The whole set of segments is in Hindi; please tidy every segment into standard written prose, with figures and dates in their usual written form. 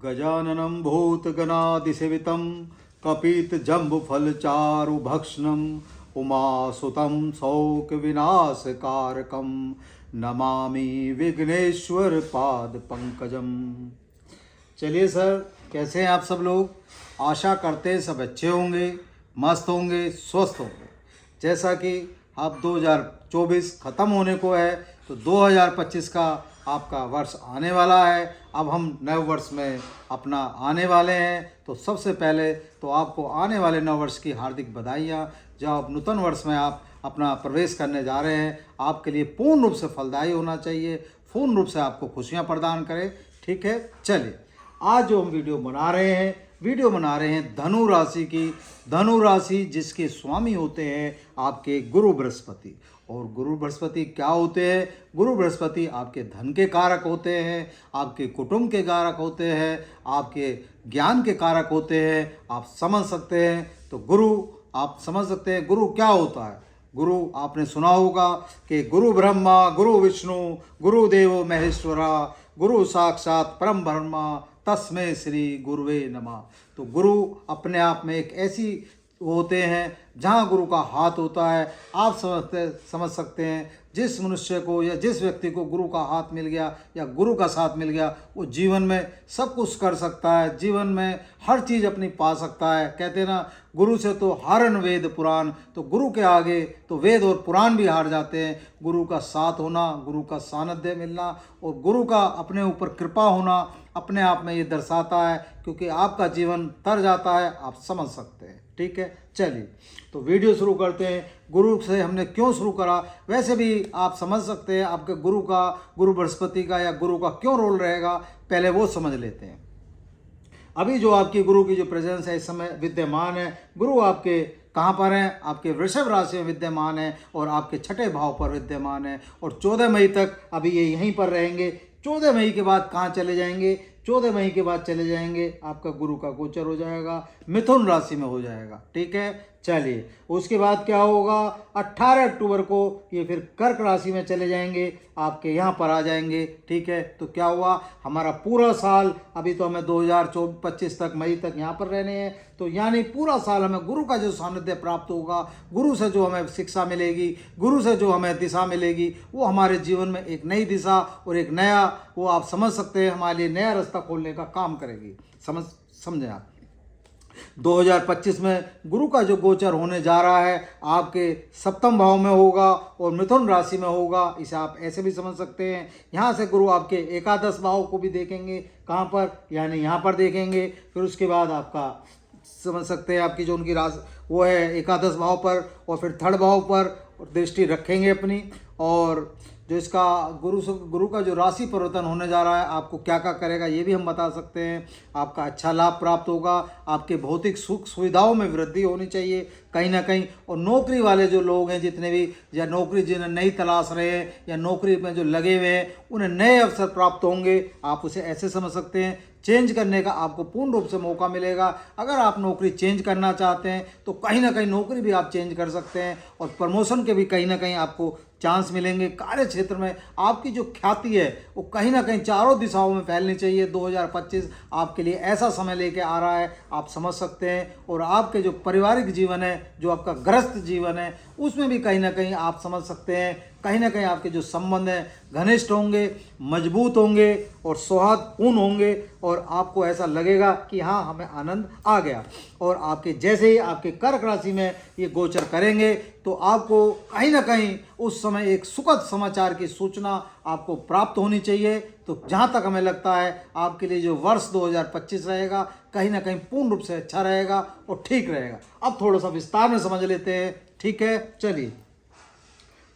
गजाननं भूतगणाधिसेवितं कपितजम्बुफलचारुभक्षणम् उमासुतं शोकविनाशकारकं नमामि विघ्नेश्वर पाद पंकजम। चलिए सर, कैसे हैं आप सब लोग? आशा करते हैं सब अच्छे होंगे, मस्त होंगे, स्वस्थ होंगे। जैसा कि अब 2024 ख़त्म होने को है तो 2025 का आपका वर्ष आने वाला है। अब हम नए वर्ष में अपना आने वाले हैं, तो सबसे पहले तो आपको आने वाले नव वर्ष की हार्दिक बधाइयाँ। जब आप नूतन वर्ष में आप अपना प्रवेश करने जा रहे हैं, आपके लिए पूर्ण रूप से फलदायी होना चाहिए, पूर्ण रूप से आपको खुशियाँ प्रदान करे। ठीक है, चलिए आज जो हम वीडियो बना रहे हैं धनु राशि की। धनु राशि जिसके स्वामी होते हैं आपके गुरु बृहस्पति। और गुरु बृहस्पति क्या होते हैं? गुरु बृहस्पति आपके धन के कारक होते हैं, आपके कुटुंब के कारक होते हैं, आपके ज्ञान के कारक होते हैं। आप समझ सकते हैं तो गुरु, आप समझ सकते हैं गुरु क्या होता है। गुरु आपने सुना होगा कि गुरु ब्रह्मा गुरु विष्णु गुरुदेव महेश्वरा गुरु साक्षात परम ब्रह्मा तस्मै श्री गुरुवे नमः। तो गुरु अपने आप में एक ऐसी होते हैं जहाँ गुरु का हाथ होता है। आप समझ सकते हैं जिस मनुष्य को या जिस व्यक्ति को गुरु का हाथ मिल गया या गुरु का साथ मिल गया, वो जीवन में सब कुछ कर सकता है, जीवन में हर चीज़ अपनी पा सकता है। कहते हैं ना, गुरु से तो हारन वेद पुराण। तो गुरु के आगे तो वेद और पुराण भी हार जाते हैं। गुरु का साथ होना, गुरु का सानिध्य मिलना और गुरु का अपने ऊपर कृपा होना अपने आप में ये दर्शाता है, क्योंकि आपका जीवन तर जाता है। आप समझ सकते हैं। ठीक है, चलिए तो वीडियो शुरू करते हैं। गुरु से हमने क्यों शुरू करा, वैसे भी आप समझ सकते हैं आपके गुरु का, गुरु बृहस्पति का या गुरु का क्यों रोल रहेगा, पहले वो समझ लेते हैं। अभी जो आपकी गुरु की जो प्रेजेंस है इस समय विद्यमान है, गुरु आपके कहाँ पर हैं? आपके वृषभ राशि में विद्यमान है और आपके छठे भाव पर विद्यमान है। और 14 मई तक अभी ये यहीं पर रहेंगे। 14 मई के बाद कहाँ चले जाएंगे? 14 मई के बाद चले जाएंगे, आपका गुरु का गोचर हो जाएगा, मिथुन राशि में हो जाएगा। ठीक है, चलिए उसके बाद क्या होगा? 18 अक्टूबर को ये फिर कर्क राशि में चले जाएंगे, आपके यहाँ पर आ जाएंगे। ठीक है, तो क्या हुआ? हमारा पूरा साल, अभी तो हमें 2025 तक मई तक यहाँ पर रहने हैं, तो यानी पूरा साल हमें गुरु का जो सानिध्य प्राप्त होगा, गुरु से जो हमें शिक्षा मिलेगी, गुरु से जो हमें दिशा मिलेगी, वो हमारे जीवन में एक नई दिशा और एक नया, वो आप समझ सकते हैं, हमारे लिए नया रास्ता खोलने का काम करेगी। समझे आप? 2025 में गुरु का जो गोचर होने जा रहा है आपके सप्तम भाव में होगा और मिथुन राशि में होगा। इसे आप ऐसे भी समझ सकते हैं। यहाँ से गुरु आपके एकादश भाव को भी देखेंगे, कहाँ पर? यानी यहाँ पर देखेंगे। फिर उसके बाद आपका समझ सकते हैं आपकी जो उनकी राशि वो है एकादश भाव पर, और फिर थर्ड भाव पर दृष्टि रखेंगे अपनी। और जो इसका गुरु का जो राशि परिवर्तन होने जा रहा है, आपको क्या क्या करेगा ये भी हम बता सकते हैं। आपका अच्छा लाभ प्राप्त होगा, आपके भौतिक सुख सुविधाओं में वृद्धि होनी चाहिए कहीं ना कहीं। और नौकरी वाले जो लोग हैं, जितने भी, या नौकरी जिन्हें नई तलाश रहे हैं या नौकरी में जो लगे हुए हैं, उन्हें नए अवसर प्राप्त होंगे। आप उसे ऐसे समझ सकते हैं, चेंज करने का आपको पूर्ण रूप से मौका मिलेगा। अगर आप नौकरी चेंज करना चाहते हैं तो कहीं ना कहीं नौकरी भी आप चेंज कर सकते हैं और प्रमोशन के भी कहीं ना कहीं आपको चांस मिलेंगे। कार्य क्षेत्र में आपकी जो ख्याति है वो कहीं ना कहीं चारों दिशाओं में फैलनी चाहिए। 2025 आपके लिए ऐसा समय लेके आ रहा है, आप समझ सकते हैं। और आपके जो पारिवारिक जीवन है, जो आपका गृहस्थ जीवन है, उसमें भी कहीं ना कहीं आप समझ सकते हैं, कहीं ना कहीं आपके जो संबंध हैं घनिष्ठ होंगे, मजबूत होंगे और सौहार्दपूर्ण होंगे। और आपको ऐसा लगेगा कि हाँ, हमें आनंद आ गया। और आपके जैसे ही आपके कर्क राशि में ये गोचर करेंगे तो आपको कहीं ना कहीं उस समय एक सुखद समाचार की सूचना आपको प्राप्त होनी चाहिए। तो जहाँ तक हमें लगता है आपके लिए जो वर्ष 2025 रहेगा कहीं ना कहीं पूर्ण रूप से अच्छा रहेगा और ठीक रहेगा। अब थोड़ा सा विस्तार में समझ लेते हैं। ठीक है, चलिए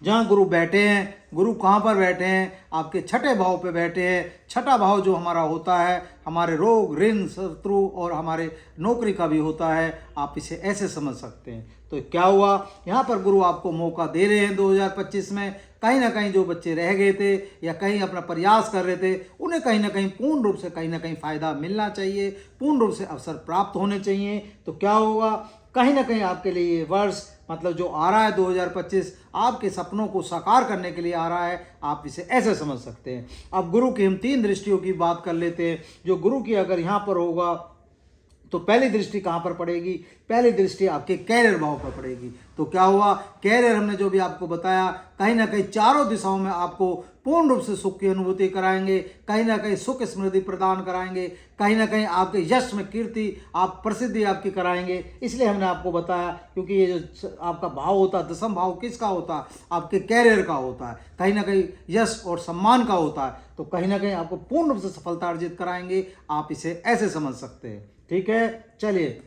जहाँ गुरु बैठे हैं, गुरु कहाँ पर बैठे हैं? आपके छठे भाव पे बैठे हैं। छठा भाव जो हमारा होता है, हमारे रोग ऋण शत्रु और हमारे नौकरी का भी होता है। आप इसे ऐसे समझ सकते हैं। तो क्या हुआ? यहाँ पर गुरु आपको मौका दे रहे हैं 2025 में। कहीं ना कहीं जो बच्चे रह गए थे या कहीं अपना प्रयास कर रहे थे, उन्हें कहीं ना कहीं पूर्ण रूप से कहीं ना कहीं फ़ायदा मिलना चाहिए, पूर्ण रूप से अवसर प्राप्त होने चाहिए। तो क्या होगा? कहीं ना कहीं आपके लिए ये वर्ष मतलब जो आ रहा है 2025 आपके सपनों को साकार करने के लिए आ रहा है, आप इसे ऐसे समझ सकते हैं। अब गुरु की हम 3 दृष्टियों की बात कर लेते हैं। जो गुरु की अगर यहाँ पर होगा तो पहली दृष्टि कहाँ पर पड़ेगी? पहली दृष्टि आपके कैरियर भाव पर पड़ेगी। तो क्या हुआ, कैरियर हमने जो भी आपको बताया, कहीं ना कहीं चारों दिशाओं में आपको पूर्ण रूप से सुख की अनुभूति कराएंगे, कहीं ना कहीं सुख समृद्धि प्रदान कराएंगे, कहीं ना कहीं आपके यश में कीर्ति, आप प्रसिद्धि आपकी कराएंगे। इसलिए हमने आपको बताया, क्योंकि ये जो आपका भाव होता है, दशम भाव किसका होता है? आपके कैरियर का होता है, कहीं ना कहीं यश और सम्मान का होता है। तो कहीं ना कहीं आपको पूर्ण रूप से सफलता अर्जित कराएंगे। आप इसे ऐसे समझ सकते हैं। ठीक है, चलिए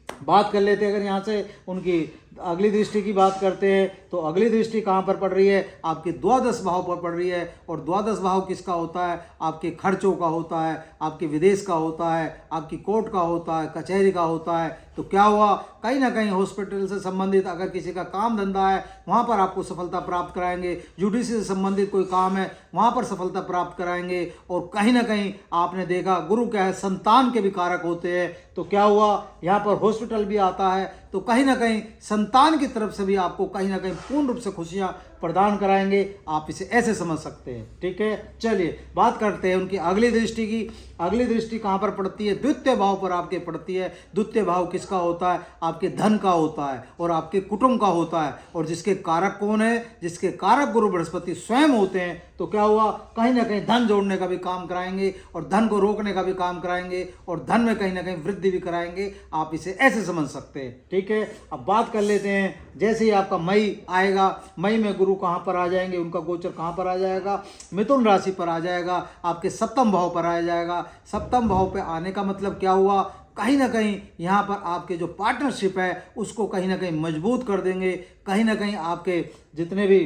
बात कर लेते हैं। अगर यहाँ से उनकी अगली दृष्टि की बात करते हैं तो अगली दृष्टि कहाँ पर पड़ रही है? आपके द्वादश भाव पर पड़ रही है। और द्वादश भाव किसका होता है? आपके खर्चों का होता है, आपके विदेश का होता है, आपकी कोर्ट का होता है, कचहरी का होता है। तो क्या हुआ, कहीं ना कहीं हॉस्पिटल से संबंधित अगर किसी का काम धंधा है वहाँ पर आपको सफलता प्राप्त कराएंगे। जुडिशरी से संबंधित कोई काम है वहाँ पर सफलता प्राप्त कराएंगे। और कहीं ना कहीं आपने देखा गुरु क्या है, संतान के भी कारक होते हैं। तो क्या हुआ, यहाँ पर हॉस्पिटल भी आता है। तो कहीं ना कहीं संतान की तरफ से भी आपको कहीं ना कहीं पूर्ण रूप से खुशियाँ प्रदान कराएंगे। आप इसे ऐसे समझ सकते हैं। ठीक है, चलिए बात करते हैं उनकी अगली दृष्टि की। अगली दृष्टि कहाँ पर पड़ती है? द्वितीय भाव पर आपके पड़ती है। द्वितीय भाव किसका होता है? आपके धन का होता है और आपके कुटुंब का होता है। और जिसके कारक कौन है? जिसके कारक गुरु बृहस्पति स्वयं होते हैं। तो क्या हुआ, कहीं ना कहीं धन जोड़ने का भी काम कराएंगे और धन को रोकने का भी काम कराएंगे और धन में कहीं ना कहीं वृद्धि भी कराएंगे। आप इसे ऐसे समझ सकते हैं। ठीक है, अब बात कर लेते हैं, जैसे ही आपका मई आएगा, मई में गुरु कहाँ पर आ जाएंगे? उनका गोचर कहाँ पर आ जाएगा? मिथुन राशि पर आ जाएगा, आपके सप्तम भाव पर आ जाएगा। सप्तम भाव पे आने का मतलब क्या हुआ, कहीं ना कहीं यहाँ पर आपके जो पार्टनरशिप है उसको कहीं ना कहीं मजबूत कर देंगे। कहीं ना कहीं आपके जितने भी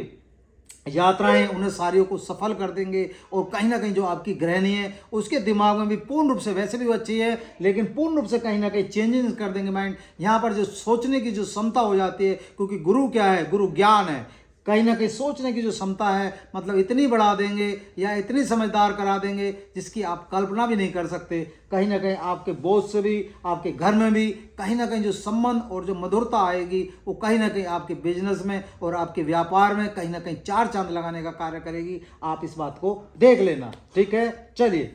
यात्राएं उन्हें सारियों को सफल कर देंगे। और कहीं ना कहीं जो आपकी गृहिणी है उसके दिमाग में भी पूर्ण रूप से, वैसे भी वो अच्छी है लेकिन पूर्ण रूप से कहीं ना कहीं चेंजेस कर देंगे माइंड। यहाँ पर जो सोचने की जो क्षमता हो जाती है, क्योंकि गुरु क्या है? गुरु ज्ञान है। कहीं ना कहीं सोचने की जो क्षमता है मतलब इतनी बढ़ा देंगे या इतनी समझदार करा देंगे जिसकी आप कल्पना भी नहीं कर सकते। कहीं ना कहीं आपके बॉस से भी, आपके घर में भी कहीं ना कहीं जो संबंध और जो मधुरता आएगी वो कहीं ना कहीं आपके बिजनेस में और आपके व्यापार में कहीं ना कहीं चार चांद लगाने का कार्य करेगी। आप इस बात को देख लेना। ठीक है, चलिए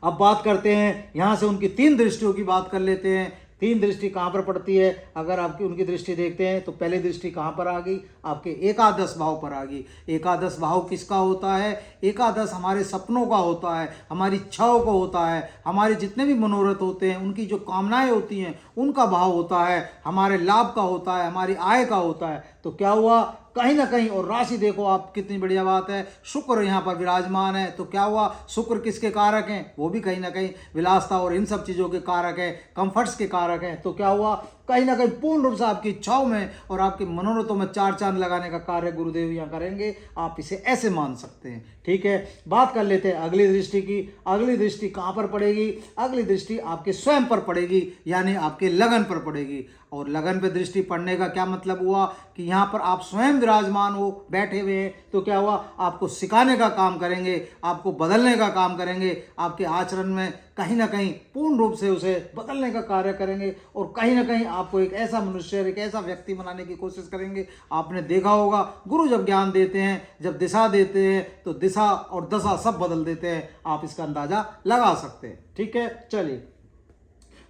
अब बात करते हैं, यहाँ से उनकी 3 दृष्टियों की बात कर लेते हैं। 3 दृष्टि कहाँ पर पड़ती है? अगर आपकी उनकी दृष्टि देखते हैं तो पहली दृष्टि कहाँ पर आ गई? आपके एकादश भाव पर आ गई। एकादश भाव किसका होता है? एकादश हमारे सपनों का होता है, हमारी इच्छाओं का होता है, हमारे जितने भी मनोरथ होते हैं, उनकी जो कामनाएं होती हैं उनका भाव होता है, हमारे लाभ का होता है, हमारी आय का होता है। तो क्या हुआ, कहीं ना कहीं, और राशि देखो आप, कितनी बढ़िया बात है, शुक्र यहाँ पर विराजमान है। तो क्या हुआ, शुक्र किसके कारक हैं? वो भी कहीं ना कहीं विलासता और इन सब चीज़ों के कारक है, कंफर्ट्स के कारक हैं। तो क्या हुआ, कहीं ना कहीं पूर्ण रूप से आपकी इच्छाओं में और आपके मनोरथों में चार चांद लगाने का कार्य गुरुदेव यहाँ करेंगे। आप इसे ऐसे मान सकते हैं। ठीक है, बात कर लेते हैं अगली दृष्टि की। अगली दृष्टि कहाँ पर पड़ेगी? अगली दृष्टि आपके स्वयं पर पड़ेगी, यानी आपके लगन पर पड़ेगी। और लगन पे दृष्टि पड़ने का क्या मतलब हुआ कि यहाँ पर आप स्वयं विराजमान हो, बैठे हुए हैं। तो क्या हुआ, आपको सिखाने का काम करेंगे, आपको बदलने का काम करेंगे, आपके आचरण में कहीं ना कहीं पूर्ण रूप से उसे बदलने का कार्य करेंगे। और कहीं ना कहीं आपको एक ऐसा मनुष्य, एक ऐसा व्यक्ति बनाने की कोशिश करेंगे। आपने देखा होगा गुरु जब ज्ञान देते हैं, जब दिशा देते हैं तो दिशा और दशा सब बदल देते हैं। आप इसका अंदाजा लगा सकते हैं। ठीक है, चलिए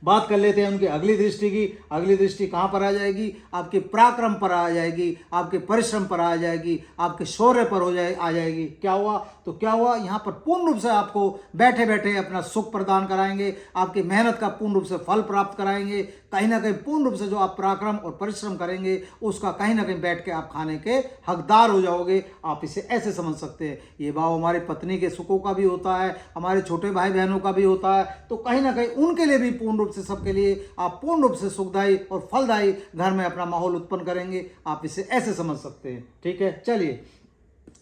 बात कर लेते हैं उनकी अगली दृष्टि की। अगली दृष्टि कहाँ पर आ जाएगी? आपके पराक्रम पर आ जाएगी, आपके परिश्रम पर आ जाएगी, आपके शौर्य पर आ जाएगी। क्या हुआ, तो क्या हुआ, यहाँ पर पूर्ण रूप से आपको बैठे बैठे अपना सुख प्रदान कराएंगे, आपकी मेहनत का पूर्ण रूप से फल प्राप्त कराएंगे। कहीं ना कहीं पूर्ण रूप से जो आप पराक्रम और परिश्रम करेंगे उसका कहीं ना कहीं बैठ के आप खाने के हकदार हो जाओगे। आप इसे ऐसे समझ सकते हैं। ये भाव हमारी पत्नी के सुखों का भी होता है, हमारे छोटे भाई बहनों का भी होता है। तो कहीं ना कहीं उनके लिए भी पूर्ण रूप से, सबके लिए आप पूर्ण रूप से सुखदायी और फलदायी घर में अपना माहौल उत्पन्न करेंगे। आप इसे ऐसे समझ सकते हैं। ठीक है, चलिए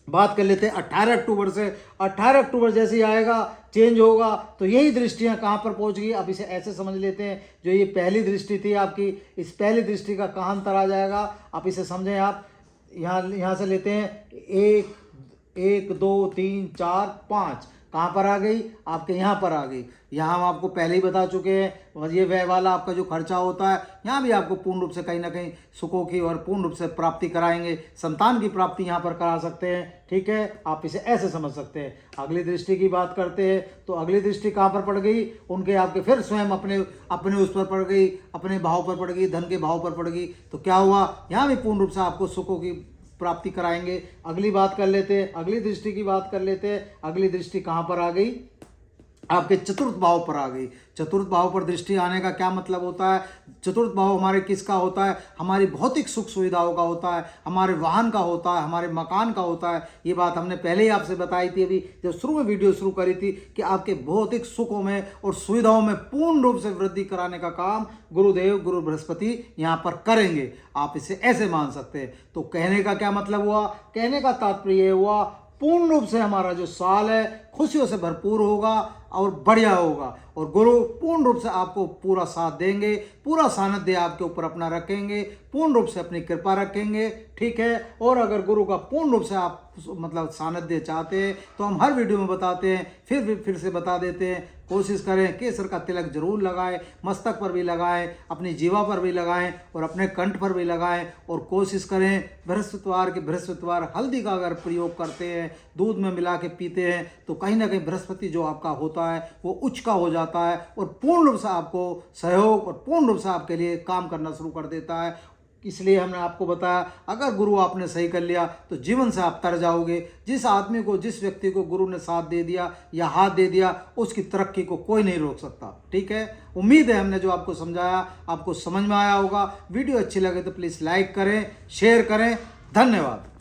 बात कर लेते हैं 18 अक्टूबर से। 18 अक्टूबर जैसे ही आएगा, चेंज होगा, तो यही दृष्टियां कहाँ पर पहुंच गई? अब इसे ऐसे समझ लेते हैं, जो ये पहली दृष्टि थी आपकी, इस पहली दृष्टि का कहाँ अंतर आ जाएगा? आप इसे समझें। आप यहाँ से लेते हैं 1 2 3 4 5, कहाँ पर आ गई, आपके यहाँ पर आ गई। यहाँ हम आपको पहले ही बता चुके हैं, ये व्यय वाला आपका जो खर्चा होता है, यहाँ भी आपको पूर्ण रूप से कहीं ना कहीं सुखों की और पूर्ण रूप से प्राप्ति कराएंगे, संतान की प्राप्ति यहाँ पर करा सकते हैं। ठीक है, आप इसे ऐसे समझ सकते हैं। अगली दृष्टि की बात करते हैं तो अगली दृष्टि कहाँ पर पड़ गई, उनके आपके फिर स्वयं अपने अपने उस पर पड़ गई, अपने भाव पर पड़ गई, धन के भाव पर पड़ गई। तो क्या हुआ, यहाँ भी पूर्ण रूप से आपको सुखों की प्राप्ति कराएंगे। अगली बात कर लेते हैं, अगली दृष्टि की बात कर लेते हैं। अगली दृष्टि कहाँ पर आ गई, आपके चतुर्थ भाव पर आ गई। चतुर्थ भाव पर दृष्टि आने का क्या मतलब होता है, चतुर्थ भाव हमारे किसका होता है, हमारी भौतिक सुख सुविधाओं का होता है, हमारे वाहन का होता है, हमारे मकान का होता है। ये बात हमने पहले ही आपसे बताई थी, अभी जब शुरू में वीडियो शुरू करी थी, कि आपके भौतिक सुखों में और सुविधाओं में पूर्ण रूप से वृद्धि कराने का काम गुरुदेव गुरु बृहस्पति यहाँ पर करेंगे। आप इसे ऐसे मान सकते हैं। तो कहने का क्या मतलब हुआ, कहने का तात्पर्य हुआ पूर्ण रूप से हमारा जो साल है खुशियों से भरपूर होगा और बढ़िया होगा, और गुरु पूर्ण रूप से आपको पूरा साथ देंगे, पूरा सानिध्य आपके ऊपर अपना रखेंगे, पूर्ण रूप से अपनी कृपा रखेंगे। ठीक है, और अगर गुरु का पूर्ण रूप से आप मतलब सानिध्य चाहते हैं तो हम हर वीडियो में बताते हैं, फिर से बता देते हैं, कोशिश करें केसर का तिलक जरूर लगाएं, मस्तक पर भी लगाएं, अपनी जीवा पर भी लगाएं और अपने कंठ पर भी लगाएं। और कोशिश करें बृहस्पतिवार के बृहस्पतिवार हल्दी का अगर प्रयोग करते हैं, दूध में मिला के पीते हैं, तो कहीं ना कहीं बृहस्पति जो आपका होता है वो उच्च का हो जाता है और पूर्ण रूप से आपको सहयोग और पूर्ण रूप से आपके लिए काम करना शुरू कर देता है। इसलिए हमने आपको बताया, अगर गुरु आपने सही कर लिया तो जीवन से आप तर जाओगे। जिस आदमी को, जिस व्यक्ति को गुरु ने साथ दे दिया या हाथ दे दिया, उसकी तरक्की को कोई नहीं रोक सकता। ठीक है, उम्मीद है हमने जो आपको समझाया आपको समझ में आया होगा। वीडियो अच्छी लगे तो प्लीज़ लाइक करें, शेयर करें। धन्यवाद।